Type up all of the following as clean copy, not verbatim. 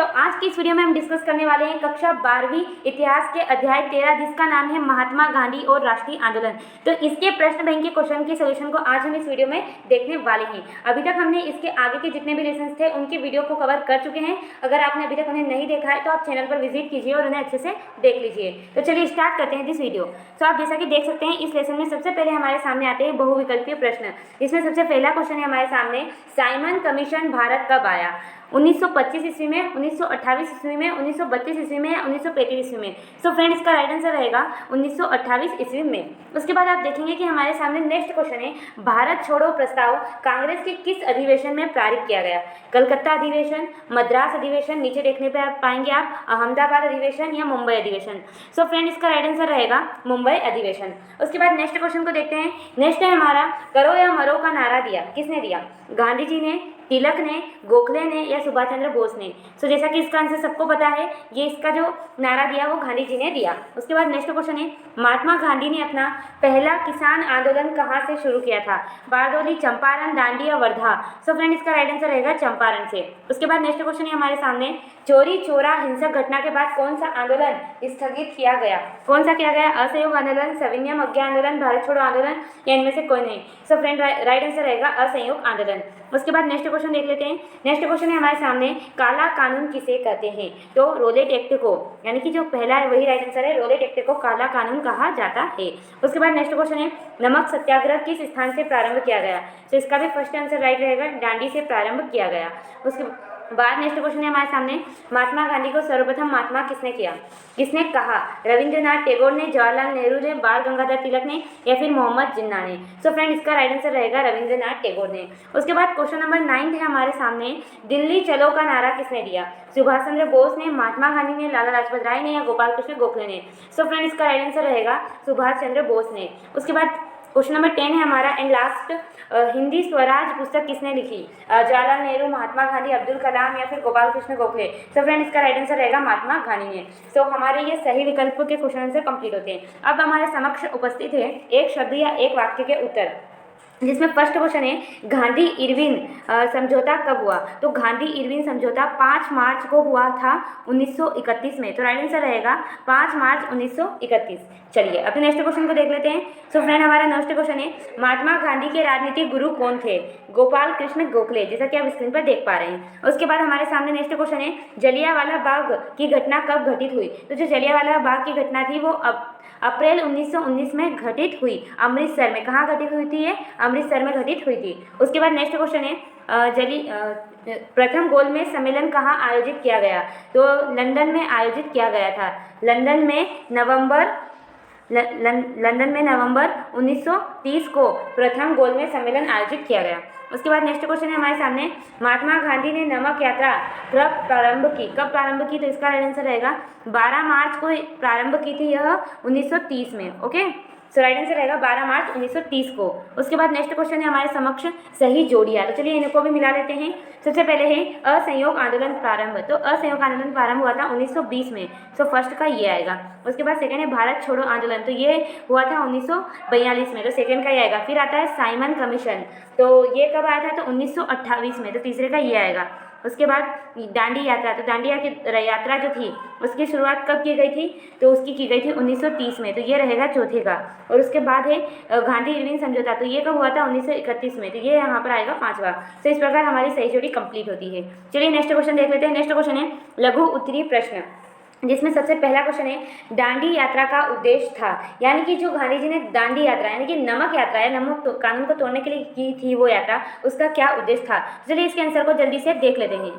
तो आज की इस वीडियो में हम डिस्कस करने वाले हैं कक्षा 12वीं इतिहास के अध्याय 13 जिसका नाम है महात्मा गांधी और राष्ट्रीय आंदोलन। तो इसके प्रश्न बैंक के क्वेश्चन के सोल्यूशन को आज हम इस वीडियो में देखने वाले हैं। अभी तक हमने इसके आगे के जितने भी लेसन थे उनकी वीडियो को कवर कर चुके हैं। अगर आपने अभी तक उन्हें नहीं देखा है तो आप चैनल पर विजिट कीजिए और उन्हें अच्छे से देख लीजिए। तो चलिए स्टार्ट करते हैं दिस वीडियो। तो आप जैसा कि देख सकते हैं इस लेसन में सबसे पहले हमारे सामने आते हैं बहुविकल्पीय प्रश्न। इसमें सबसे पहला क्वेश्चन है हमारे सामने, साइमन कमीशन भारत कब आया? 1925 ईस्वी में, 1928 ईस्वी में, 1932 ईस्वी में या 1935 ईस्वी में? सो फ्रेंड इसका राइट आंसर रहेगा 1928 ईस्वी में। उसके बाद आप देखेंगे कि हमारे सामने नेक्स्ट क्वेश्चन है, भारत छोड़ो प्रस्ताव कांग्रेस के किस अधिवेशन में पारित किया गया? कलकत्ता अधिवेशन, मद्रास अधिवेशन, नीचे देखने पर आप पाएंगे आप अहमदाबाद अधिवेशन या मुंबई अधिवेशन। सो फ्रेंड इसका राइट आंसर रहेगा मुंबई अधिवेशन। उसके बाद नेक्स्ट क्वेश्चन को देखते हैं। नेक्स्ट है हमारा, करो या मरो का नारा दिया किसने दिया? गांधी जी ने, तिलक ने, गोखले ने या सुभाष चंद्र बोस ने? सो जैसा कि इसका आंसर सबको पता है, ये इसका जो नारा दिया वो गांधी जी ने दिया। उसके बाद नेक्स्ट क्वेश्चन है, महात्मा गांधी ने अपना पहला किसान आंदोलन कहाँ से शुरू किया था? बारदौली, चंपारण, दांडी या वर्धा? सो फ्रेंड इसका राइट आंसर रहेगा चंपारण से। उसके बाद नेक्स्ट क्वेश्चन है हमारे सामने, चोरी चोरा हिंसक घटना के बाद कौन सा आंदोलन स्थगित किया गया? कौन सा किया गया? असहयोग आंदोलन, सविनय अवज्ञा आंदोलन, भारत छोड़ो आंदोलन या इनमें से कोई नहीं? सो फ्रेंड राइट आंसर रहेगा असहयोग आंदोलन। उसके बाद नेक्स्ट क्वेश्चन देख लेते हैं। नेक्स्ट क्वेश्चन है हमारे सामने, काला कानून किसे कहते हैं? तो रोलेट एक्ट को, यानी कि जो पहला है वही राइट आंसर है, रोलेट एक्ट को काला कानून कहा जाता है। उसके बाद नेक्स्ट क्वेश्चन है, नमक सत्याग्रह किस स्थान से प्रारंभ किया गया? तो इसका भी फर्स्ट आंसर राइट रहेगा, दांडी से प्रारंभ किया गया। उसके बाद नेक्स्ट क्वेश्चन है हमारे सामने, महात्मा गांधी को सर्वप्रथम महात्मा किसने किया? किसने कहा? रविंद्रनाथ टैगोर ने, जवाहरलाल नेहरू ने, बाल गंगाधर तिलक ने या फिर मोहम्मद जिन्ना ने? सो फ्रेंड इसका राइट आंसर रहेगा रविंद्रनाथ टैगोर ने। उसके बाद क्वेश्चन नंबर 9 है हमारे सामने, दिल्ली चलो का नारा किसने दिया? सुभाष चंद्र बोस ने, महात्मा गांधी ने, लाला लाजपत राय ने या गोपाल कृष्ण गोखले ने? सो फ्रेंड इसका राइट आंसर रहेगा सुभाष चंद्र बोस ने। उसके बाद क्वेश्चन नंबर 10 है हमारा एंड लास्ट, हिंदी स्वराज पुस्तक किसने लिखी? जवाहरलाल नेहरू, महात्मा गांधी, अब्दुल कलाम या फिर गोपाल कृष्ण गोखले? सो फ्रेंड इसका राइट आंसर रहेगा महात्मा गांधी ने। सो हमारे ये सही विकल्प के क्वेश्चन आंसर कंप्लीट होते हैं। अब हमारे समक्ष उपस्थित है एक शब्द या एक वाक्य के उत्तर, जिसमें फर्स्ट क्वेश्चन है, गांधी इरविन समझौता कब हुआ? तो गांधी इरविन समझौता 5 मार्च को हुआ था 1931 में। तो राइट आंसर रहेगा 5 मार्च 1931। चलिए अपने नेक्स्ट क्वेश्चन को देख लेते हैं। सो फ्रेंड हमारा नेक्स्ट क्वेश्चन है, महात्मा गांधी के राजनीतिक गुरु कौन थे? गोपाल कृष्ण गोखले, जैसा कि आप स्क्रीन पर देख पा रहे हैं। उसके बाद हमारे सामने नेक्स्ट क्वेश्चन है, जलियांवाला बाग की घटना कब घटित हुई? तो जो जलियांवाला बाग की घटना थी वो अप्रैल 1919 में घटित हुई अमृतसर में। कहाँ घटित हुई थी ये? अमृतसर में घटित हुई थी। उसके बाद नेक्स्ट क्वेश्चन है, प्रथम गोलमेज सम्मेलन कहाँ आयोजित किया गया? तो लंदन में आयोजित किया गया था। लंदन में नवंबर 1930 को प्रथम गोलमेज सम्मेलन आयोजित किया गया। उसके बाद नेक्स्ट क्वेश्चन है हमारे सामने, महात्मा गांधी ने नमक यात्रा कब प्रारंभ की? तो इसका राइट आंसर रहेगा 12 मार्च को प्रारंभ की थी यह 1930 में। ओके, सो राइट आंसर रहेगा 12 मार्च 1930 को। उसके बाद नेक्स्ट क्वेश्चन है हमारे समक्ष सही जोड़ियां। तो चलिए इनको भी मिला लेते हैं। सबसे पहले है असहयोग आंदोलन प्रारंभ। तो असहयोग आंदोलन प्रारंभ हुआ था 1920 में। सो फर्स्ट का ये आएगा। उसके बाद सेकंड है भारत छोड़ो आंदोलन, तो ये हुआ था 1942 में। तो सेकंड का ये आएगा। फिर आता है साइमन कमीशन, तो ये कब आया था? तो 1928 में। तो तीसरे का ये आएगा। उसके बाद दांडी यात्रा, तो दांडी यात्रा जो थी उसकी शुरुआत कब की गई थी? तो उसकी की गई थी 1930 में। तो ये रहेगा चौथे का। और उसके बाद है गांधी इरविन समझौता, तो ये कब हुआ था? 1931 में। तो ये यहाँ पर आएगा 5वां। तो इस प्रकार हमारी सही जोड़ी कंप्लीट होती है। चलिए नेक्स्ट क्वेश्चन देख लेते हैं। नेक्स्ट क्वेश्चन है लघु उत्तरीय प्रश्न, जिसमें सबसे पहला क्वेश्चन है, दांडी यात्रा का उद्देश्य था, यानी कि जो गांधी जी ने दांडी यात्रा यानी कि नमक यात्रा या नमक कानून को तोड़ने के लिए की थी वो यात्रा, उसका क्या उद्देश्य था? चलिए इसके आंसर को जल्दी से देख लेते हैं।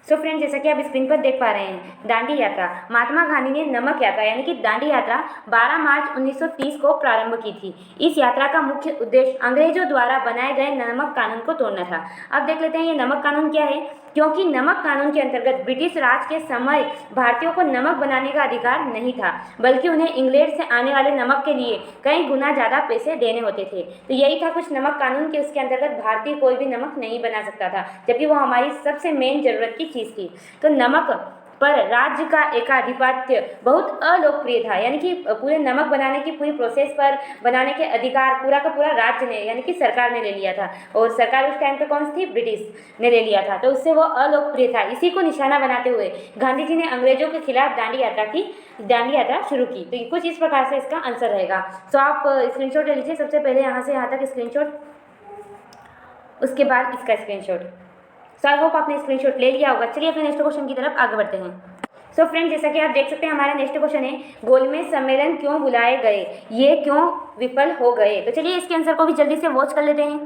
सो फ्रेंड जैसा कि आप स्क्रीन पर देख पा रहे हैं, दांडी यात्रा, महात्मा गांधी ने नमक यात्रा यानी कि दांडी यात्रा 12 मार्च 1930 को प्रारंभ की थी। इस यात्रा का मुख्य उद्देश्य अंग्रेजों द्वारा बनाए गए नमक कानून को तोड़ना था। अब देख लेते हैं ये नमक कानून क्या है। क्योंकि नमक कानून के अंतर्गत ब्रिटिश राज के समय भारतीयों को नमक बनाने का अधिकार नहीं था, बल्कि उन्हें इंग्लैंड से आने वाले नमक के लिए कई गुना ज़्यादा पैसे देने होते थे। तो यही था कुछ नमक कानून के, उसके अंतर्गत भारतीय कोई भी नमक नहीं बना सकता था, जबकि वो हमारी सबसे मेन ज़रूरत की चीज़ थी। तो नमक पर राज्य का एकाधिपत्य बहुत अलोकप्रिय था, यानी कि पूरे नमक बनाने की पूरी प्रोसेस पर बनाने के अधिकार पूरा का पूरा राज्य ने यानी कि सरकार ने ले लिया था, और सरकार उस टाइम पे कौन सी थी? ब्रिटिश ने ले लिया था, तो उससे वो अलोकप्रिय था। इसी को निशाना बनाते हुए गांधी जी ने अंग्रेजों के खिलाफ दांडी यात्रा शुरू की। तो कुछ इस प्रकार से इसका आंसर रहेगा। तो आप स्क्रीनशॉट ले लीजिए, सबसे पहले यहाँ से यहाँ तक स्क्रीनशॉट, उसके बाद इसका स्क्रीनशॉट। सो आई होप आपने स्क्रीनशॉट ले लिया होगा। चलिए अपने नेक्स्ट क्वेश्चन की तरफ आगे बढ़ते हैं। सो फ्रेंड, जैसा कि आप देख सकते हैं हमारा नेक्स्ट क्वेश्चन है, गोलमेज सम्मेलन क्यों बुलाए गए, ये क्यों विफल हो गए? तो चलिए इसके आंसर को भी जल्दी से वॉच कर लेते हैं।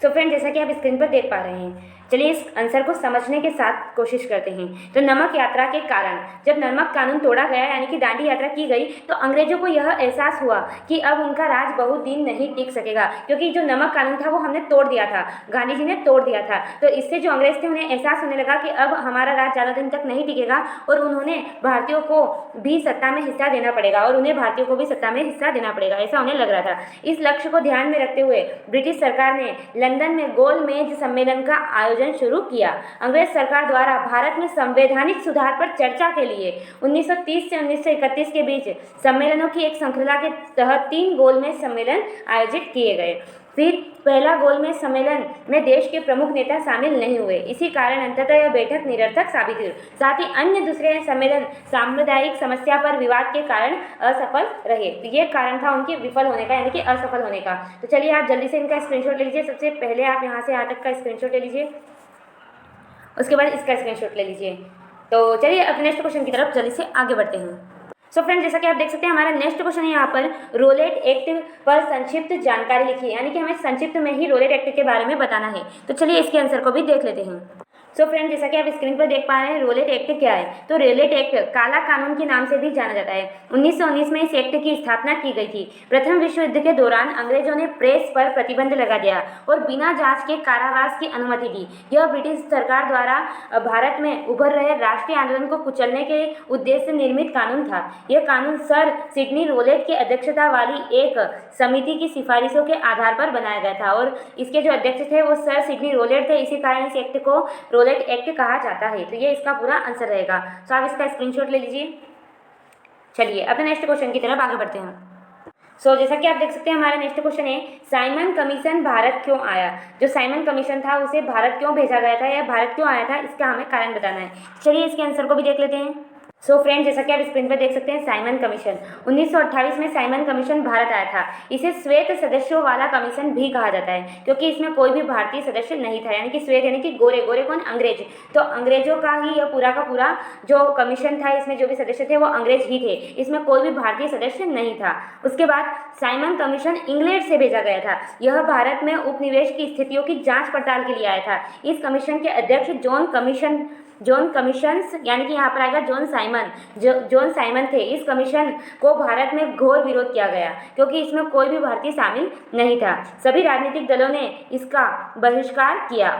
सो फ्रेंड, जैसा कि आप स्क्रीन पर देख पा रहे हैं, चलिए इस आंसर को समझने के साथ कोशिश करते हैं। तो नमक यात्रा के कारण, जब नमक कानून तोड़ा गया यानी कि दांडी यात्रा की गई, तो अंग्रेजों को यह एहसास हुआ कि अब उनका राज बहुत दिन नहीं टिक सकेगा, क्योंकि जो नमक कानून था वो हमने तोड़ दिया था, गांधी जी ने तोड़ दिया था। तो इससे जो अंग्रेज थे उन्हें एहसास होने लगा कि अब हमारा राज ज़्यादा दिन तक नहीं टिकेगा, और उन्होंने भारतीयों को भी सत्ता में हिस्सा देना पड़ेगा, और उन्हें भारतीयों को भी सत्ता में हिस्सा देना पड़ेगा, ऐसा उन्हें लग रहा था। इस लक्ष्य को ध्यान में रखते हुए ब्रिटिश सरकार ने लंदन में गोलमेज सम्मेलन का आयोजन शुरू किया। अंग्रेज सरकार द्वारा भारत में संवैधानिक सुधार पर चर्चा के लिए 1930 से 1931 के बीच सम्मेलनों की एक श्रृंखला के तहत 3 गोलमेज सम्मेलन आयोजित किए गए। फिर पहला गोलमेज सम्मेलन में देश के प्रमुख नेता शामिल नहीं हुए, इसी कारण अंततः यह बैठक निरर्थक साबित हुई। साथ ही अन्य दूसरे सम्मेलन सांप्रदायिक समस्या पर विवाद के कारण असफल रहे। तो ये कारण था उनके विफल होने का, यानी कि असफल होने का। तो चलिए आप जल्दी से इनका स्क्रीनशॉट ले लीजिए। सबसे पहले आप यहाँ से यहाँ तक का स्क्रीनशॉट ले लीजिए, उसके बाद इसका स्क्रीनशॉट ले लीजिए। तो चलिए अब नेक्स्ट क्वेश्चन की तरफ जल्दी से आगे बढ़ते हैं। सो फ्रेंड, जैसा कि आप देख सकते हैं हमारा नेक्स्ट क्वेश्चन है यहाँ पर रोलेट एक्ट पर संक्षिप्त जानकारी लिखी है, यानी कि हमें संक्षिप्त में ही रोलेट एक्ट के बारे में बताना है। तो चलिए इसके आंसर को भी देख लेते हैं। सो फ्रेंड, जैसा कि आप स्क्रीन पर देख पा रहे हैं, रोलेट एक्ट क्या है? तो रोलेट एक्ट काला कानून के नाम से भी जाना जाता है। 1919 में इस एक्ट की स्थापना की गई थी। प्रथम विश्व युद्ध के दौरान अंग्रेजों ने प्रेस पर प्रतिबंध लगा दिया और बिना जांच के कारावास की अनुमति दी। यह ब्रिटिश सरकार द्वारा भारत में उभर रहे राष्ट्रीय आंदोलन को कुचलने के उद्देश्य से निर्मित कानून था। यह कानून सर सिडनी रोलेट की अध्यक्षता वाली एक समिति की सिफारिशों के आधार पर बनाया गया था, और इसके जो अध्यक्ष थे वो सर सिडनी रोलेट थे। इसी कारण इस एक्ट को रोलेट एक्ट कहा जाता है। तो ये इसका पूरा आंसर रहेगा। तो आप इसका स्क्रीनशॉट ले लीजिए। चलिए अपने नेक्स्ट क्वेश्चन की तरफ आगे बढ़ते हैं। सो जैसा कि आप देख सकते हैं हमारा नेक्स्ट क्वेश्चन है, साइमन कमीशन भारत क्यों आया? जो साइमन कमीशन था उसे भारत क्यों भेजा गया था या भारत क्यों आया था, इसका हमें कारण बताना है। चलिए इसके आंसर को भी देख लेते हैं। सो फ्रेंड, जैसा कि आप स्क्रीन पर देख सकते हैं, साइमन कमीशन 1928 में साइमन कमीशन भारत आया था। इसे श्वेत सदस्यों वाला कमीशन भी कहा जाता है, क्योंकि इसमें कोई भी भारतीय सदस्य नहीं था, यानी कि श्वेत यानी कि गोरे। गोरे कौन? अंग्रेज। तो अंग्रेजों का ही यह पूरा का पूरा जो कमीशन था, इसमें जो भी सदस्य थे वो अंग्रेज ही थे, इसमें कोई भी भारतीय सदस्य नहीं था। उसके बाद साइमन कमीशन इंग्लैंड से भेजा गया था। यह भारत में उपनिवेश की स्थितियों की जाँच पड़ताल के लिए आया था। इस कमीशन के अध्यक्ष जॉन कमीशंस यानी कि यहाँ पर आएगा जॉन साइमन थे। इस कमीशन को भारत में घोर विरोध किया गया, क्योंकि इसमें कोई भी भारतीय शामिल नहीं था। सभी राजनीतिक दलों ने इसका बहिष्कार किया।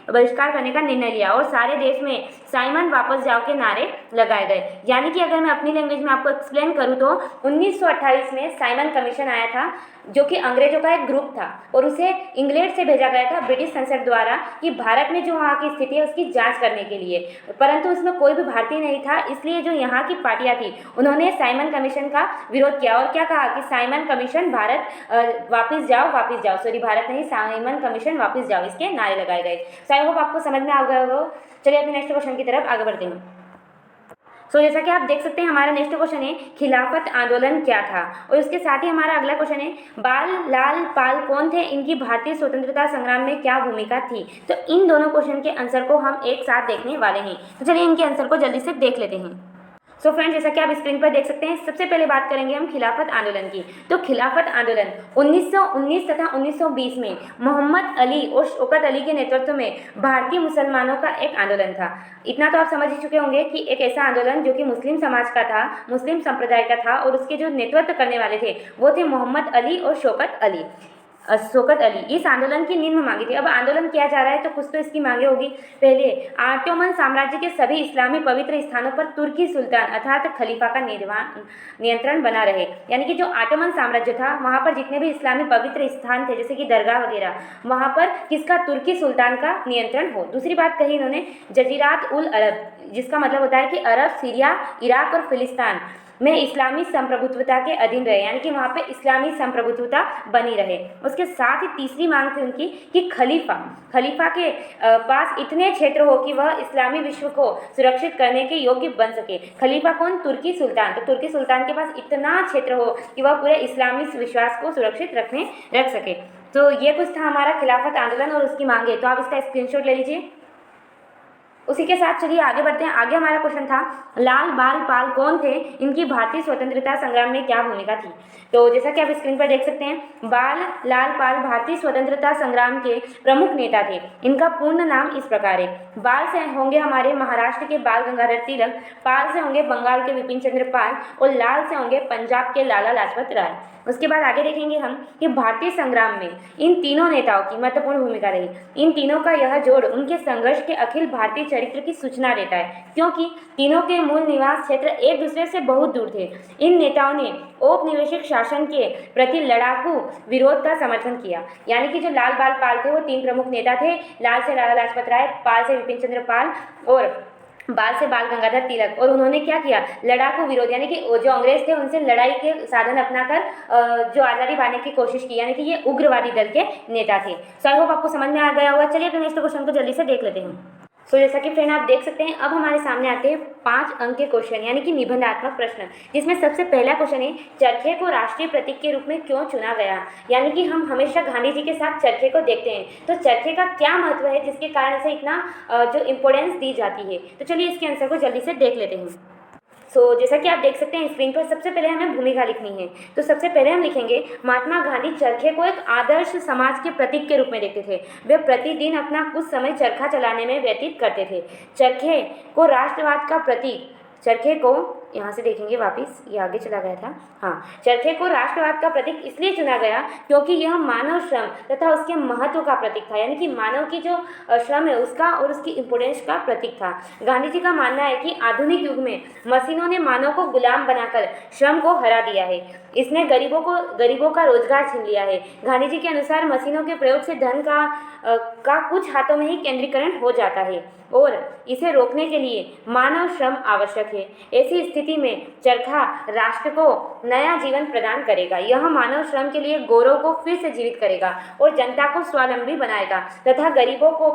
बहिष्कार करने का निर्णय लिया, और सारे देश में साइमन वापस जाओ के नारे लगाए गए। यानी कि अगर मैं अपनी लैंग्वेज में आपको एक्सप्लेन करूँ तो 1928 में साइमन कमीशन आया था, जो कि अंग्रेजों का एक ग्रुप था, और उसे इंग्लैंड से भेजा गया था ब्रिटिश संसद द्वारा कि भारत में जो वहाँ की स्थिति है उसकी जांच करने के लिए। परंतु इसमें कोई भी भारतीय नहीं था, इसलिए जो यहाँ की पार्टियां थी उन्होंने साइमन कमीशन का विरोध किया, और क्या कहा कि साइमन कमीशन भारत वापस जाओ, भारत नहीं, साइमन कमीशन वापस जाओ, इसके नारे लगाए गए। आई होप आपको समझ में आ गया होगा। चलिए अपने नेक्स्ट क्वेश्चन की तरफ आगे बढ़ते हैं। सो जैसा कि आप देख सकते हैं हमारा नेक्स्ट क्वेश्चन है, खिलाफत आंदोलन क्या था? और उसके साथ ही हमारा अगला क्वेश्चन है, बाल लाल पाल कौन थे, इनकी भारतीय स्वतंत्रता संग्राम में क्या भूमिका थी? तो इन दोनों क्वेश्चन के आंसर को हम एक साथ देखने वाले हैं। तो चलिए इनके आंसर को जल्दी से देख लेते हैं। सो फ्रेंड्स, जैसा कि आप स्क्रीन पर देख सकते हैं, सबसे पहले बात करेंगे हम खिलाफत आंदोलन की। तो खिलाफत आंदोलन 1919 तथा 1920 में मोहम्मद अली और शौकत अली के नेतृत्व में भारतीय मुसलमानों का एक आंदोलन था। इतना तो आप समझ ही चुके होंगे कि एक ऐसा आंदोलन जो कि मुस्लिम समाज का था, मुस्लिम संप्रदाय का था, और उसके जो नेतृत्व करने वाले थे वो थे मोहम्मद अली और शौकत अली। शौकत अली। इस आंदोलन की नींद मांगी थी। अब आंदोलन किया जा रहा है तो कुछ तो इसकी मांगे होगी। पहले, ऑटोमन साम्राज्य के सभी इस्लामी पवित्र स्थानों पर तुर्की सुल्तान अर्थात खलीफा का नियंत्रण बना रहे। यानी कि जो ऑटोमन साम्राज्य था वहाँ पर जितने भी इस्लामी पवित्र स्थान थे जैसे कि दरगाह वगैरह, वहाँ पर किसका, तुर्की सुल्तान का नियंत्रण हो। दूसरी बात कही इन्होंने जजीरात उल अरब, जिसका मतलब होता है कि अरब, सीरिया, इराक और फिलिस्तीन में इस्लामी संप्रभुत्वता के अधीन रहे, यानी कि वहाँ पे इस्लामी संप्रभुत्वता बनी रहे। उसके साथ ही तीसरी मांग थी उनकी कि खलीफा के पास इतने क्षेत्र हो कि वह इस्लामी विश्व को सुरक्षित करने के योग्य बन सके। खलीफा कौन, तुर्की सुल्तान। तो तुर्की सुल्तान के पास इतना क्षेत्र हो कि वह पूरे इस्लामी विश्वास को सुरक्षित रख सके। तो ये कुछ था हमारा खिलाफत आंदोलन और उसकी मांगे। तो आप इसका स्क्रीनशॉट ले लीजिए। उसी के साथ चलिए आगे बढ़ते हैं। आगे हमारा क्वेश्चन था लाल बाल पाल कौन थे, इनकी भारतीय स्वतंत्रता संग्राम में क्या भूमिका थी। तो जैसा कि आप स्क्रीन पर देख सकते हैं, लाल पाल भारतीय स्वतंत्रता संग्राम के प्रमुख नेता थे। इनका पूर्ण नाम इस प्रकार है। बाल से होंगे हमारे महाराष्ट्र के बाल गंगाधर तिलक, पाल से होंगे बंगाल के विपिन चंद्र पाल और लाल से होंगे पंजाब के लाला लाजपत राय। उसके बाद आगे देखेंगे हम कि भारतीय संग्राम में इन तीनों नेताओं की महत्वपूर्ण भूमिका रही। इन तीनों का यह जोड़ उनके संघर्ष के अखिल भारतीय चरित्र की सूचना देता है, क्योंकि तीनों के मूल निवास क्षेत्र एक दूसरे से बहुत दूर थे। इन नेताओं ने औपनिवेशिक शासन के प्रति लड़ाकू विरोध का समर्थन किया। यानी कि जो लाल बाल पाल थे वो तीन प्रमुख नेता थे, लाल से लाला लाजपत राय, पाल से विपिन चंद्र पाल और बाल से बाल गंगाधर तिलक। और उन्होंने क्या किया, लड़ाकू विरोध, यानी कि जो अंग्रेज थे उनसे लड़ाई के साधन अपनाकर जो आज़ादी पाने की कोशिश की। यानी कि ये उग्रवादी दल के नेता थे। सो आई होप आपको समझ में आ गया होगा। चलिए अपने नेक्स्ट क्वेश्चन को जल्दी से देख लेते हैं। सो जैसा कि फ्रेंड आप देख सकते हैं, अब हमारे सामने आते हैं 5 अंक के क्वेश्चन, यानी कि निबंधात्मक प्रश्न, जिसमें सबसे पहला क्वेश्चन है चरखे को राष्ट्रीय प्रतीक के रूप में क्यों चुना गया। यानी कि हम हमेशा गांधी जी के साथ चरखे को देखते हैं, तो चरखे का क्या महत्व है जिसके कारण से इतना जो इम्पोर्टेंस दी जाती है। तो चलिए इसके आंसर को जल्दी से देख लेते हैं। जैसा कि आप देख सकते हैं स्क्रीन पर, सबसे पहले हमें भूमिका लिखनी है। तो सबसे पहले हम लिखेंगे महात्मा गांधी चरखे को एक आदर्श समाज के प्रतीक के रूप में देखते थे। वे प्रतिदिन अपना कुछ समय चरखा चलाने में व्यतीत करते थे। चरखे को राष्ट्रवाद का प्रतीक, चरखे को यहाँ से देखेंगे वापस, ये आगे चला गया था। हाँ, चरखे को राष्ट्रवाद का प्रतीक इसलिए चुना गया क्योंकि यह मानव श्रम तथा उसके महत्व का प्रतीक था। यानी कि मानव की जो श्रम है उसका और उसकी इम्पोर्टेंस का प्रतीक था। गांधी जी का मानना है कि आधुनिक युग में मशीनों ने मानव को गुलाम बनाकर श्रम को हरा दिया है। इसने गरीबों का रोजगार छीन लिया है। गांधी जी के अनुसार मशीनों के प्रयोग से धन का कुछ हाथों में ही केंद्रीकरण हो जाता है और इसे रोकने के लिए मानव श्रम आवश्यक है। ऐसी स्थिति में चरखा राष्ट्र को नया जीवन प्रदान करेगा। यह मानव श्रम के लिए गौरव को फिर से जीवित करेगा और जनता को स्वावलंबी बनाएगा तथा गरीबों को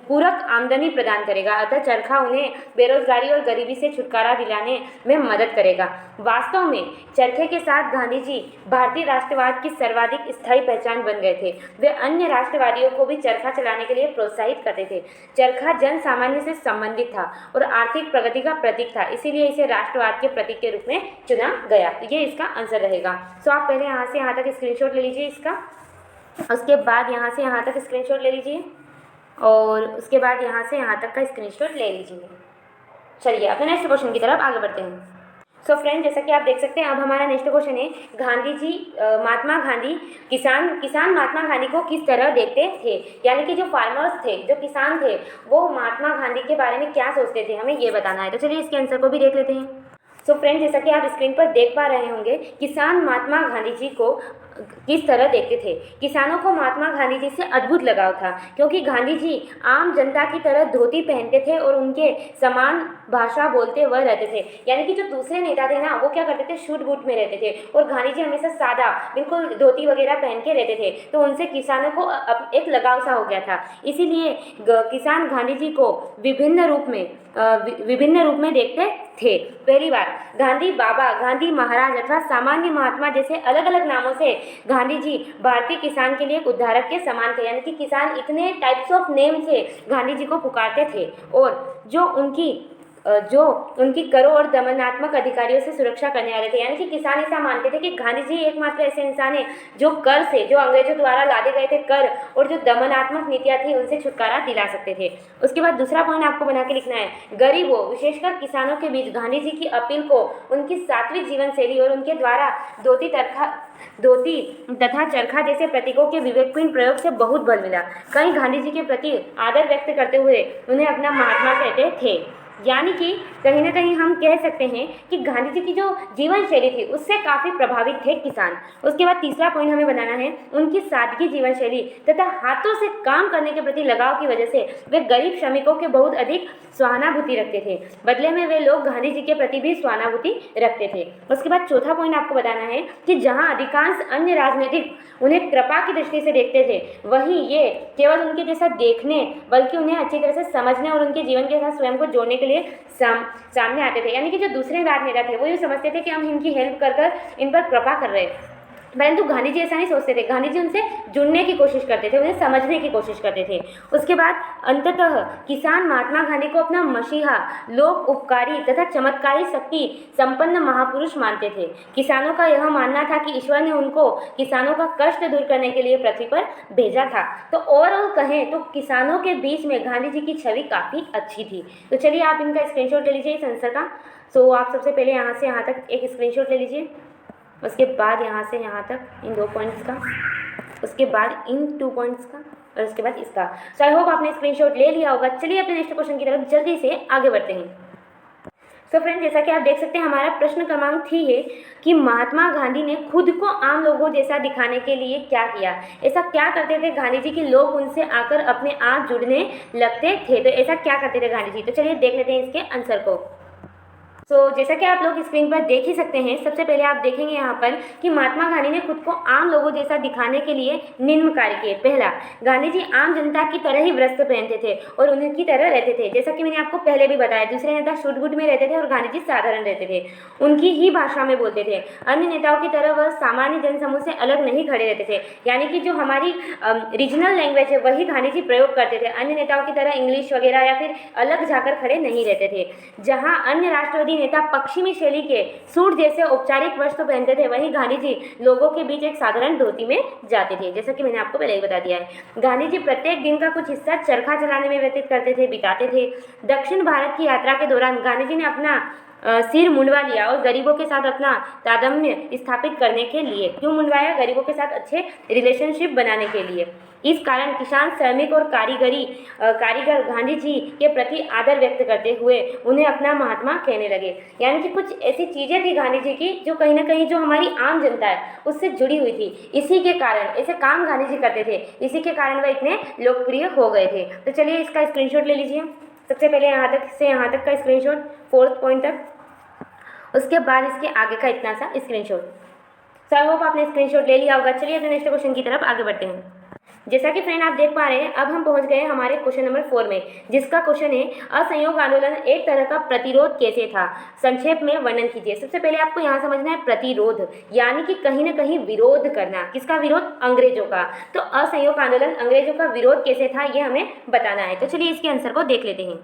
पूरक आमदनी प्रदान करेगा। अतः चरखा उन्हें बेरोजगारी और गरीबी से छुटकारा दिलाने में मदद करेगा। वास्तव में चरखे के साथ गांधी जी भारतीय राष्ट्रवाद की सर्वाधिक स्थायी पहचान बन गए थे। वे अन्य राष्ट्रवादियों को भी चरखा चलाने के लिए प्रोत्साहित करते थे। चरखा जन सामान्य से संबंधित था और आर्थिक प्रगति का प्रतीक था, इसीलिए इसे राष्ट्रवाद के प्रतीक के रूप में चुना गया। तो ये इसका आंसर रहेगा। सो आप पहले यहाँ से यहाँ तक स्क्रीनशॉट ले लीजिए इसका, उसके बाद यहाँ से यहाँ तक स्क्रीनशॉट ले लीजिए और उसके बाद यहाँ से यहाँ तक का स्क्रीनशॉट ले लीजिए। चलिए अपने नेक्स्ट क्वेश्चन की तरफ आगे बढ़ते हैं। सो फ्रेंड, जैसा कि आप देख सकते हैं, अब हमारा नेक्स्ट क्वेश्चन है गांधी जी महात्मा गांधी किसान महात्मा गांधी को किस तरह देखते थे। यानी कि जो फार्मर्स थे, जो किसान थे, वो महात्मा गांधी के बारे में क्या सोचते थे, हमें ये बताना है। तो चलिए इसके आंसर को भी देख लेते हैं। सो फ्रेंड, जैसा कि आप स्क्रीन पर देख पा रहे होंगे, किसान महात्मा गांधी जी को किस तरह देखते थे। किसानों को महात्मा गांधी जी से अद्भुत लगाव था, क्योंकि गांधी जी आम जनता की तरह धोती पहनते थे और उनके समान भाषा बोलते हुए रहते थे। यानी कि जो दूसरे नेता थे ना, वो क्या करते थे, शूट बूट में रहते थे और गांधी जी हमेशा सादा बिल्कुल धोती वगैरह पहन के रहते थे। तो उनसे किसानों को एक लगाव सा हो गया था। इसीलिए किसान गांधी जी को विभिन्न रूप में देखते थे। पहली बार गांधी बाबा, गांधी महाराज अथवा सामान्य महात्मा जैसे अलग अलग नामों से गांधी जी भारतीय किसान के लिए एक उद्धारक के समान थे। यानी कि किसान इतने टाइप्स ऑफ नेम से गांधी जी को पुकारते थे और जो उनकी जो उनकी करों और दमनात्मक अधिकारियों से सुरक्षा करने वाले थे। यानी कि किसान ऐसा मानते थे कि गांधी जी एकमात्र ऐसे इंसान हैं जो कर से, जो अंग्रेजों द्वारा लादे गए थे कर और जो दमनात्मक नीतियाँ थी उनसे छुटकारा दिला सकते थे। उसके बाद दूसरा पॉइंट आपको बना के लिखना है, गरीबों विशेषकर किसानों के बीच गांधी जी की अपील को उनकी सात्विक जीवन शैली और उनके द्वारा धोती तथा चरखा जैसे प्रतीकों के विवेकपूर्ण प्रयोग से बहुत बल मिला। कई गांधी जी के प्रति आदर व्यक्त करते हुए उन्हें अपना महात्मा कहते थे। यानी कि कहीं ना कहीं हम कह सकते हैं कि गांधी जी की जो जीवन शैली थी उससे काफ़ी प्रभावित थे किसान। उसके बाद तीसरा पॉइंट हमें बनाना है, उनकी सादगी जीवन शैली तथा हाथों से काम करने के प्रति लगाव की वजह से वे गरीब श्रमिकों के बहुत अधिक सहानुभूति रखते थे। बदले में वे लोग गांधी जी के प्रति भी सहानुभूति रखते थे। उसके बाद चौथा पॉइंट आपको बताना है कि जहाँ अधिकांश अन्य राजनीतिक उन्हें कृपा की दृष्टि से देखते थे, वहीं ये केवल उनके जैसा देखने बल्कि उन्हें अच्छी तरह से समझने और उनके जीवन के साथ स्वयं को जोड़ने के लिए सामने आते थे। यानी कि जो दूसरे राजनेता थे वो ये समझते थे कि हम इनकी हेल्प कर इन पर कृपा कर रहे हैं, परंतु गांधी जी ऐसा नहीं सोचते थे। गांधी जी उनसे जुड़ने की कोशिश करते थे, उन्हें समझने की कोशिश करते थे। उसके बाद अंततः किसान महात्मा गांधी को अपना मसीहा, लोक उपकारी तथा चमत्कारी शक्ति संपन्न महापुरुष मानते थे। किसानों का यह मानना था कि ईश्वर ने उनको किसानों का कष्ट दूर करने के लिए पृथ्वी पर भेजा था। तो ओवरऑल कहें तो किसानों के बीच में गांधी जी की छवि काफ़ी अच्छी थी। तो चलिए आप इनका स्क्रीनशॉट ले लीजिए इस आंसर का। सो आप सबसे पहले यहाँ से यहाँ तक एक स्क्रीनशॉट ले लीजिए, उसके बाद यहाँ से यहाँ तक इन 2 पॉइंट्स का, उसके बाद इन 2 पॉइंट्स का और उसके बाद इसका। सो आई होप आपने स्क्रीनशॉट ले लिया होगा। चलिए अपने नेक्स्ट क्वेश्चन की तरफ जल्दी से आगे बढ़ते हैं। तो फ्रेंड, जैसा कि आप देख सकते हैं हमारा प्रश्न क्रमांक 3 है कि महात्मा गांधी ने खुद को आम लोगों जैसा दिखाने के लिए क्या किया। ऐसा क्या करते थे गांधी जी कि लोग उनसे आकर अपने आप जुड़ने लगते थे। तो ऐसा क्या करते थे गांधी जी, तो चलिए देख लेते हैं इसके आंसर को। जैसा कि आप लोग स्क्रीन पर देख ही सकते हैं, सबसे पहले आप देखेंगे यहाँ पर कि महात्मा गांधी ने खुद को आम लोगों जैसा दिखाने के लिए निम्न कार्य किए। पहला, गांधी जी आम जनता की तरह ही वस्त्र पहनते थे और उन्हीं की तरह रहते थे, जैसा कि मैंने आपको पहले भी बताया। दूसरे नेता सूट बूट में रहते थे और गांधी जी साधारण रहते थे, उनकी ही भाषा में बोलते थे। अन्य नेताओं की तरह वह सामान्य जनसमूह से अलग नहीं खड़े रहते थे, यानी कि जो हमारी रीजनल लैंग्वेज है वही गांधी जी प्रयोग करते थे। अन्य नेताओं की तरह इंग्लिश वगैरह या फिर अलग जाकर खड़े नहीं रहते थे। जहाँ अन्य राष्ट्रवादी नेता पश्चिमी शैली के सूट जैसे औपचारिक वस्त्र पहनते थे, वहीं गांधी जी लोगों के बीच एक साधारण धोती में जाते थे, जैसा कि मैंने आपको पहले ही बता दिया है। गांधी जी प्रत्येक दिन का कुछ हिस्सा चरखा चलाने में व्यतीत करते थे, बिताते थे। दक्षिण भारत की यात्रा के दौरान गांधी जी ने अपना सिर मुंडवा लिया और गरीबों के साथ अपना तादात्म्य स्थापित करने के लिए। क्यों मुंडवाया? गरीबों के साथ अच्छे रिलेशनशिप बनाने के लिए। इस कारण किसान, श्रमिक और कारीगर गांधी जी के प्रति आदर व्यक्त करते हुए उन्हें अपना महात्मा कहने लगे। यानी कि कुछ ऐसी चीज़ें थी गांधी जी की जो कहीं ना कहीं जो हमारी आम जनता है उससे जुड़ी हुई थी। इसी के कारण ऐसे काम गांधी जी करते थे, इसी के कारण वह इतने लोकप्रिय हो गए थे। तो चलिए इसका स्क्रीनशॉट ले लीजिए। सबसे पहले यहाँ तक से यहाँ तक का स्क्रीनशॉट, 4th पॉइंट तक, उसके बाद इसके आगे का इतना सा स्क्रीनशॉट। सो आई होप आपने स्क्रीनशॉट ले लिया होगा। चलिए अपने नेक्स्ट क्वेश्चन की तरफ आगे बढ़ते हैं। जैसा कि फ्रेंड आप देख पा रहे हैं, अब हम पहुंच गए हमारे क्वेश्चन नंबर 4 में, जिसका क्वेश्चन है असहयोग आंदोलन एक तरह का प्रतिरोध कैसे था, संक्षेप में वर्णन कीजिए। सबसे पहले आपको यहाँ समझना है प्रतिरोध, यानी कि कहीं ना कहीं विरोध करना। किसका विरोध? अंग्रेजों का। तो असहयोग आंदोलन अंग्रेजों का विरोध कैसे था ये हमें बताना है। तो चलिए इसके आंसर को देख लेते हैं।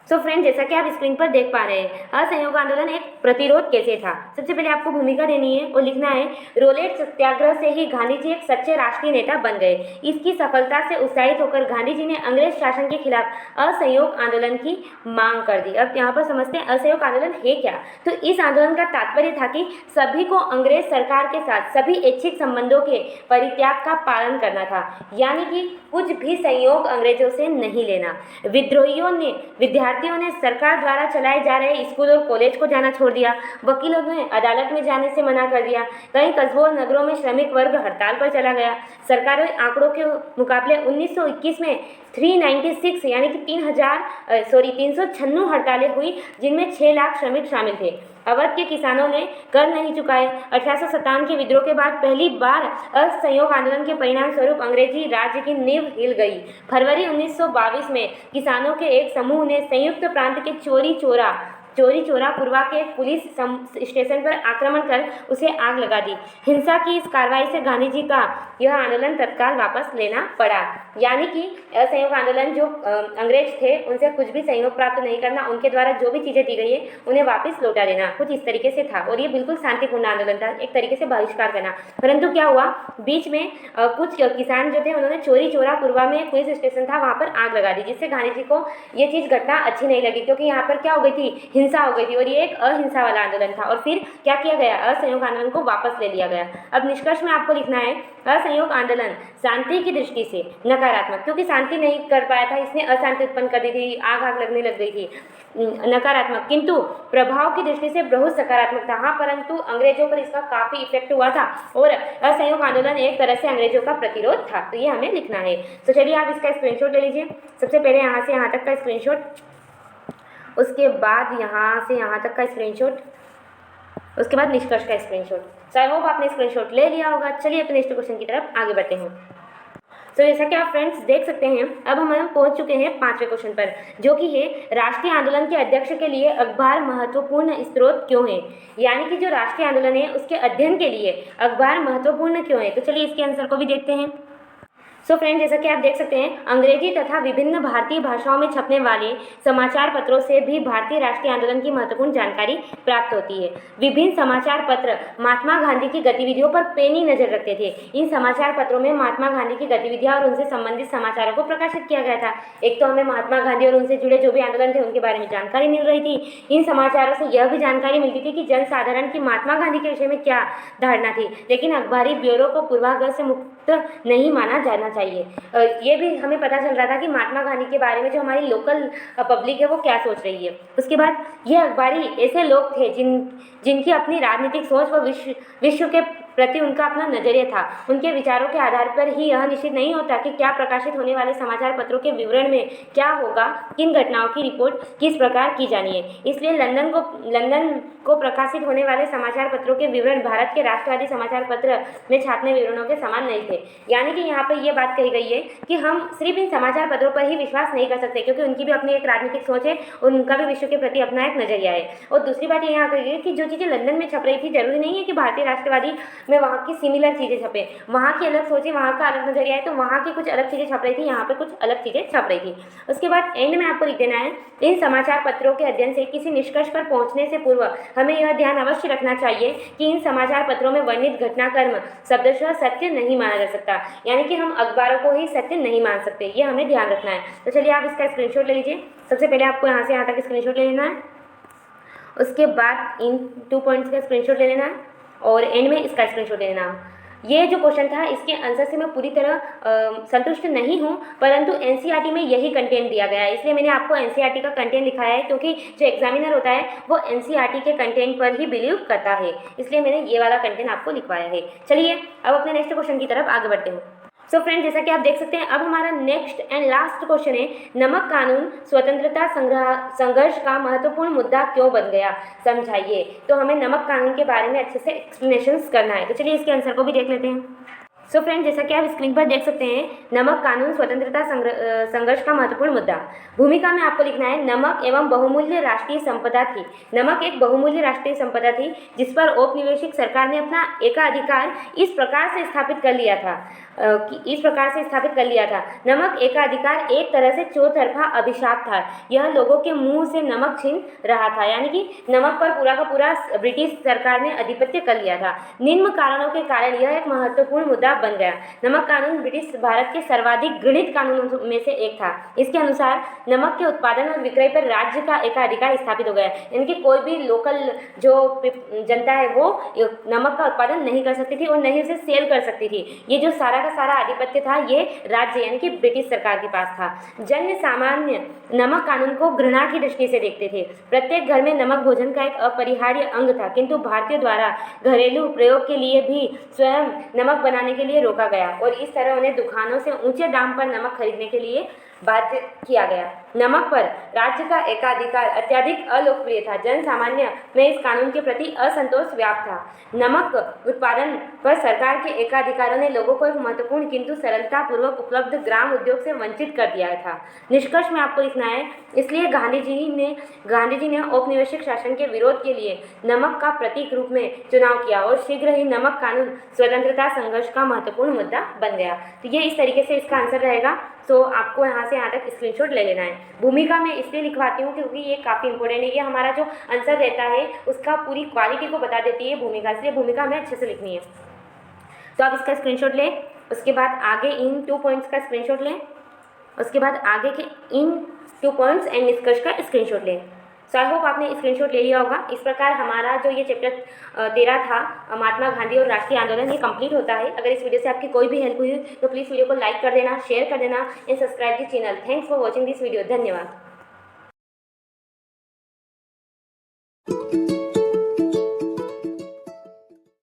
सो फ्रेंड, जैसा कि आप स्क्रीन पर देख पा रहे हैं, असहयोग आंदोलन एक प्रतिरोध कैसे था। सबसे पहले आपको भूमिका देनी है और लिखना है, रोलेट सत्याग्रह से ही गांधी जी एक सच्चे राष्ट्रीय नेता बन गए। इसकी सफलता से उत्साहित होकर गांधी जी ने अंग्रेज शासन के खिलाफ असहयोग आंदोलन की मांग कर दी। अब यहाँ पर समझते हैं असहयोग आंदोलन है क्या। तो इस आंदोलन का तात्पर्य था कि सभी को अंग्रेज सरकार के साथ सभी ऐच्छिक संबंधों के परित्याग का पालन करना था, यानी कि कुछ भी सहयोग अंग्रेजों से नहीं लेना। विद्यार्थियों ने सरकार द्वारा चलाए जा रहे स्कूल और कॉलेज को जाना छोड़ दिया। वकीलों ने अदालत में जाने से मना कर दिया। कई कस्बों और नगरों में श्रमिक वर्ग हड़ताल पर चला गया। सरकारी आंकड़ों के मुकाबले 1921 में 396 यानी कि 396 हड़तालें हुई, जिनमें 6 लाख श्रमिक शामिल थे। अवध के किसानों ने कर नहीं चुकाए। 1857 के विद्रोह के बाद पहली बार असहयोग आंदोलन के परिणाम स्वरूप अंग्रेजी राज्य की नींव हिल गई। फरवरी 1922 में किसानों के एक समूह ने संयुक्त प्रांत के चौरी चौरा चोरी चोरा पुरवा के पुलिस स्टेशन पर आक्रमण कर उसे आग लगा दी। हिंसा की इस कार्रवाई से गांधी जी का यह आंदोलन तत्काल वापस लेना पड़ा। यानी कि असहयोग आंदोलन जो अंग्रेज थे उनसे कुछ भी सहयोग प्राप्त नहीं करना, उनके द्वारा जो भी चीज़ें दी गई है उन्हें वापस लौटा देना, कुछ इस तरीके से था। और ये बिल्कुल शांतिपूर्ण आंदोलन था, एक तरीके से बहिष्कार करना। परंतु क्या हुआ, बीच में कुछ किसान जो थे उन्होंने चोरी चोरा पुरवा में पुलिस स्टेशन था वहाँ पर आग लगा दी, जिससे गांधी जी को ये चीज़ घटना अच्छी नहीं लगी, क्योंकि यहाँ पर क्या हो गई थी, हिंसा हो गई थी और ये एक अहिंसा वाला आंदोलन था। और फिर क्या किया गया, असहयोग आंदोलन को वापस ले लिया गया। अब निष्कर्ष में आपको लिखना है, असहयोग आंदोलन शांति की दृष्टि से नकारात्मक, क्योंकि शांति नहीं कर पाया था, इसने अशांति उत्पन्न कर दी थी, आग लगने लग गई थी, नकारात्मक, किंतु प्रभाव की दृष्टि से बहुत सकारात्मक था। हाँ, परंतु अंग्रेजों पर इसका काफ़ी इफेक्ट हुआ था और असहयोग आंदोलन एक तरह से अंग्रेजों का प्रतिरोध था। तो ये हमें लिखना है। तो चलिए आप इसका स्क्रीनशॉट ले लीजिए। सबसे पहले यहाँ से यहाँ तक का स्क्रीनशॉट, उसके बाद यहाँ से यहाँ तक का स्क्रीनशॉट, उसके बाद निष्कर्ष का स्क्रीनशॉट। आई होप आपने स्क्रीनशॉट ले लिया होगा। चलिए अपने नेक्स्ट क्वेश्चन की तरफ आगे बढ़ते हैं। तो जैसा कि आप फ्रेंड्स देख सकते हैं, अब हम पहुंच चुके हैं 5वें क्वेश्चन पर, जो कि है राष्ट्रीय आंदोलन के अध्यक्ष के लिए अखबार महत्वपूर्ण स्रोत क्यों है। यानी कि जो राष्ट्रीय आंदोलन है उसके अध्ययन के लिए अखबार महत्वपूर्ण क्यों है। तो चलिए इसके आंसर को भी देखते हैं। सो फ्रेंड्स, जैसा कि आप देख सकते हैं, अंग्रेजी तथा विभिन्न भारतीय भाषाओं में छपने वाले समाचार पत्रों से भी भारतीय राष्ट्रीय आंदोलन की महत्वपूर्ण जानकारी प्राप्त होती है। विभिन्न समाचार पत्र महात्मा गांधी की गतिविधियों पर पैनी नजर रखते थे। इन समाचार पत्रों में महात्मा गांधी की गतिविधियां और उनसे संबंधित समाचारों को प्रकाशित किया गया था। एक तो हमें महात्मा गांधी और उनसे जुड़े जो भी आंदोलन थे उनके बारे में जानकारी मिल रही थी। इन समाचारों से यह भी जानकारी मिलती थी कि जनसाधारण की महात्मा गांधी के विषय में क्या धारणा थी, लेकिन अखबारी ब्यूरो को पूर्वाग्रह से मुक्त नहीं माना जाना चाहिए। ये भी हमें पता चल रहा था कि महात्मा गांधी के बारे में जो हमारी लोकल पब्लिक है वो क्या सोच रही है। उसके बाद ये अखबारी ऐसे लोग थे जिनकी अपनी राजनीतिक सोच व विश्व के प्रति उनका अपना नजरिया था। उनके विचारों के आधार पर ही यह निश्चित नहीं होता कि क्या प्रकाशित होने वाले समाचार पत्रों के विवरण में क्या होगा, किन घटनाओं की रिपोर्ट किस प्रकार की जानी है। इसलिए लंदन को प्रकाशित होने वाले समाचार पत्रों के विवरण भारत के राष्ट्रवादी समाचार पत्र में छापने विवरणों के समान नहीं थे। यानी कि यहाँ पर यह बात कही गई है कि हम सिर्फ इन समाचार पत्रों पर ही विश्वास नहीं कर सकते, क्योंकि उनकी भी अपनी एक राजनीतिक सोच है और उनका भी विश्व के प्रति अपना एक नजरिया है। और दूसरी बात यहाँ कही गई कि जो चीज़ें लंदन में छप रही थी, जरूरी नहीं है कि भारतीय राष्ट्रवादी में वहाँ की सिमिलर चीज़ें छपे। वहाँ की अलग सोचे, वहाँ का अलग नजरिया है, तो वहाँ की कुछ अलग चीज़ें छप रही थी, यहाँ पे कुछ अलग चीज़ें छप रही थी। उसके बाद एंड में आपको लिख देना है, इन समाचार पत्रों के अध्ययन से किसी निष्कर्ष पर पहुँचने से पूर्व हमें यह ध्यान अवश्य रखना चाहिए कि इन समाचार पत्रों में वर्णित घटनाक्रम शब्दशः सत्य नहीं माना जा सकता। यानी कि हम अखबारों को ही सत्य नहीं मान सकते, ये हमें ध्यान रखना है। तो चलिए आप इसका स्क्रीनशॉट ले लीजिए। सबसे पहले आपको यहाँ से यहाँ तक स्क्रीनशॉट ले लेना है, उसके बाद इन 2 पॉइंट्स का स्क्रीनशॉट ले लेना है और एंड में इसका स्क्रीनशॉट ले लेना है। ये जो क्वेश्चन था इसके आंसर से मैं पूरी तरह संतुष्ट नहीं हूँ, परंतु एनसीईआरटी में यही कंटेंट दिया गया है, इसलिए मैंने आपको एनसीईआरटी का कंटेंट लिखाया है, क्योंकि जो एग्जामिनर होता है वो एनसीईआरटी के कंटेंट पर ही बिलीव करता है, इसलिए मैंने ये वाला कंटेंट आपको लिखवाया है। चलिए अब अपने नेक्स्ट क्वेश्चन की तरफ आगे बढ़ते हैं। सो फ्रेंड, जैसा कि आप देख सकते हैं, अब हमारा नेक्स्ट एंड लास्ट क्वेश्चन है, नमक कानून स्वतंत्रता संघर्ष का महत्वपूर्ण मुद्दा क्यों बन गया, समझाइए। तो हमें नमक कानून के बारे में अच्छे से एक्सप्लेनेशंस करना है। तो चलिए इसके आंसर को भी देख लेते हैं। सो फ्रेंड, जैसा कि आप स्क्रीन पर देख सकते हैं, नमक कानून स्वतंत्रता संघर्ष का महत्वपूर्ण मुद्दा। भूमिका में आपको लिखना है, नमक एवं बहुमूल्य राष्ट्रीय संपदा थी। नमक एक बहुमूल्य राष्ट्रीय संपदा थी जिस पर औपनिवेशिक सरकार ने अपना एकाधिकार इस प्रकार से स्थापित कर लिया था। नमक एकाधिकार एक तरह से चौतरफा अभिशाप था। यह लोगों के मुंह से नमक छीन रहा था, यानी कि नमक पर पूरा का पूरा ब्रिटिश सरकार ने अधिपत्य कर लिया था। निम्न कारणों के कारण यह एक महत्वपूर्ण मुद्दा बन गया। नमक कानून ब्रिटिश भारत के सर्वाधिक घृणित कानूनों में से एक था। इसके अनुसार नमक के उत्पादन और विक्रय पर राज्य का एकाधिकार स्थापित हो गया, यानी कि कोई भी लोकल जो जनता है वो नमक का उत्पादन नहीं कर सकती थी और नहीं उसे सेल कर सकती थी। ये जो सारा का सारा आधिपत्य था ये राज्य यानी कि ब्रिटिश सरकार के पास था। जन सामान्य नमक कानून को घृणा की दृष्टि से देखते थे। प्रत्येक घर में नमक भोजन का एक अपरिहार्य अंग था, किंतु भारतीयों द्वारा घरेलू प्रयोग के लिए भी स्वयं नमक बनाने के लिए रोका गया और इस तरह उन्हें दुकानों से ऊंचे दाम पर नमक खरीदने के लिए बाध्य किया गया। नमक पर राज्य का एकाधिकार अत्यधिक अलोकप्रिय था। जन सामान्य में इस कानून के प्रति असंतोष व्याप्त था। नमक उत्पादन पर सरकार के एकाधिकारों ने लोगों को एक महत्वपूर्ण किंतु सरलतापूर्वक उपलब्ध ग्राम उद्योग से वंचित कर दिया था। निष्कर्ष में आपको लिखना है, इसलिए गांधी जी ने औपनिवेशिक शासन के विरोध के लिए नमक का प्रतीक रूप में चुनाव किया और शीघ्र ही नमक कानून स्वतंत्रता संघर्ष का महत्वपूर्ण मुद्दा बन गया। तो ये इस तरीके से इसका आंसर रहेगा। तो आपको यहाँ से यहाँ तक स्क्रीनशॉट ले लेना है। भूमिका में इसलिए लिखवाती हूँ क्योंकि ये काफ़ी इंपॉर्टेंट है। ये हमारा जो आंसर रहता है उसका पूरी क्वालिटी को बता देती है भूमिका, इसलिए भूमिका हमें अच्छे से लिखनी है। तो आप इसका स्क्रीनशॉट लें, उसके बाद आगे इन 2 पॉइंट्स का स्क्रीनशॉट लें, उसके बाद आगे के इन 2 पॉइंट्स एंड निष्कर्ष का स्क्रीनशॉट लें। सो आई होप आपने स्क्रीनशॉट ले लिया होगा। इस प्रकार हमारा जो ये चैप्टर 13 था महात्मा गांधी और राष्ट्रीय आंदोलन, ये कंप्लीट होता है। अगर इस वीडियो से आपकी कोई भी हेल्प हुई तो प्लीज़ वीडियो को लाइक कर देना, शेयर कर देना and subscribe this channel. Thanks for watching this video. धन्यवाद।